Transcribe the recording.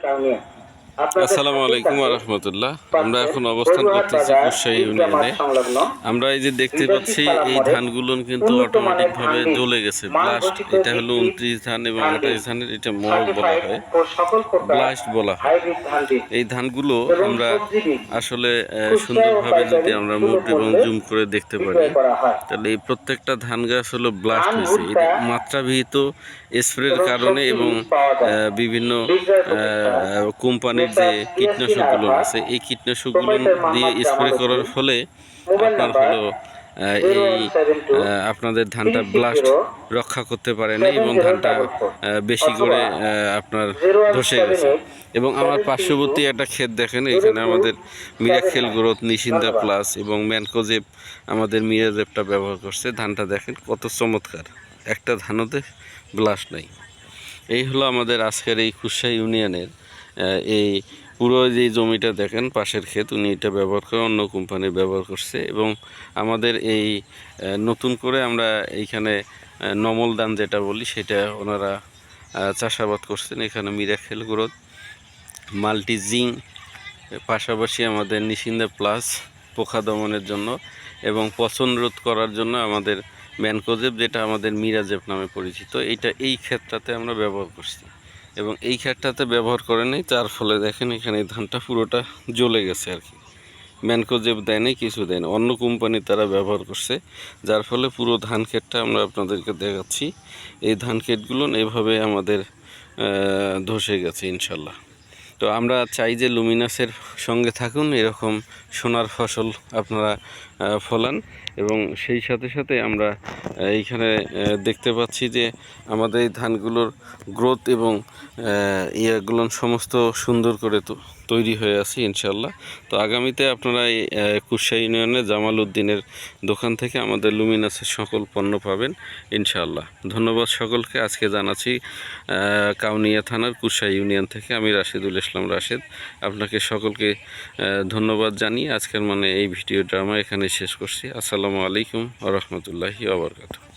আসসালামু আলাইকুম ওয়া রাহমাতুল্লাহ। আমরা এখন অবস্থান করতেছি কুশাই ইউনিয়নে। আমরা এই যে দেখতে পাচ্ছি এই ধানগুলো কিন্তু অটোমেটিকভাবে জ্বলে গেছে, ব্লাস্ট। এটা হলো 29 ধান এবং 28 ধানের, এটা মগ বলা হয়, ব্লাস্ট বলা হয়। এই ধানগুলো আমরা আসলে সুন্দরভাবে যদি আমরা মুভ এবং জুম করে দেখতে পারি, তাহলে এই প্রত্যেকটা ধান গাছ হলো ব্লাস্ট হয়েছে। এটা মাত্রাবিহিত স্প্রের কারণে এবং বিভিন্ন কোম্পানির যে কীটনাশকগুলো আছে, এই কীটনাশকগুলো দিয়ে স্প্রে করার ফলে আপনার হলো এই আপনাদের ধানটা ব্লাস্ট রক্ষা করতে পারে না এবং ধানটা বেশি করে আপনার ধসে গেছে। এবং আমার পার্শ্ববর্তী একটা ক্ষেত দেখেন, এখানে আমাদের মিরাকেল গ্রোথ, নিশিন্দা প্লাস এবং ম্যানকোজেব, আমাদের মিরাজেবটা ব্যবহার করছে। ধানটা দেখেন কত চমৎকার, একটা ধানতে ব্লাস্ট নাই। এই হলো আমাদের আজকের এই কুশাই ইউনিয়নের এই পুরো যে জমিটা দেখেন, পাশের ক্ষেত, উনি এটা ব্যবহার করে, অন্য কোম্পানি ব্যবহার করছে। এবং আমাদের এই নতুন করে আমরা এইখানে নমল ধান যেটা বলি, সেটা ওনারা চাষাবাদ করছেন। এখানে মিরাকেল গ্রোথ, মাল্টিজিং, পাশাপাশি আমাদের নিশিন্দা প্লাস পোকা দমনের জন্য এবং পচন রোধ করার জন্য আমাদের ম্যানকোজেব, যেটা আমাদের মিরাজেব নামে পরিচিত, এই ক্ষেতটাতে আমরা ব্যবহার করছি। এবং এই ক্ষেতটাতে ব্যবহার করে নেই, যার ফলে দেখেন এখানে ধানটা পুরোটা জ্বলে গেছে আর কি। ম্যানকোজেব দেয় নাই, কিছু দেয় না, অন্য কোম্পানি তারা ব্যবহার করছে, যার ফলে পুরো ধান ক্ষেতটা আমরা আপনাদেরকে দেখাচ্ছি। এই ধান ক্ষেতগুলো এভাবে আমাদের ধসে গেছে ইনশাল্লাহ। তো আমরা চাই যে লুমিনাসের সঙ্গে থাকুন, এরকম সোনার ফসল আপনারা ফলান। এবং সেই সাথে সাথে আমরা এইখানে দেখতে পাচ্ছি যে আমাদের এই ধানগুলোর গ্রোথ এবং ইয়েগুলো সমস্ত সুন্দর করে তৈরি হয়ে আছে ইনশাল্লাহ। তো আগামীতে আপনারা এই কুশাই ইউনিয়নে জামাল উদ্দিনের দোকান থেকে আমাদের লুমিনাসের সকল পণ্য পাবেন ইনশাল্লাহ। ধন্যবাদ সকলকে। আজকে জানাচ্ছি কাউনিয়া থানার কুশাই ইউনিয়ন থেকে আমি রাশেদুল ইসলাম রাশেদ। আপনাকে সকলকে ধন্যবাদ জানিয়ে আজকের এই ভিডিও ড্রামা এখানে শেষ করছি। আসসালামু আলাইকুম ওয়া রাহমাতুল্লাহি ওয়া বারাকাতুহু।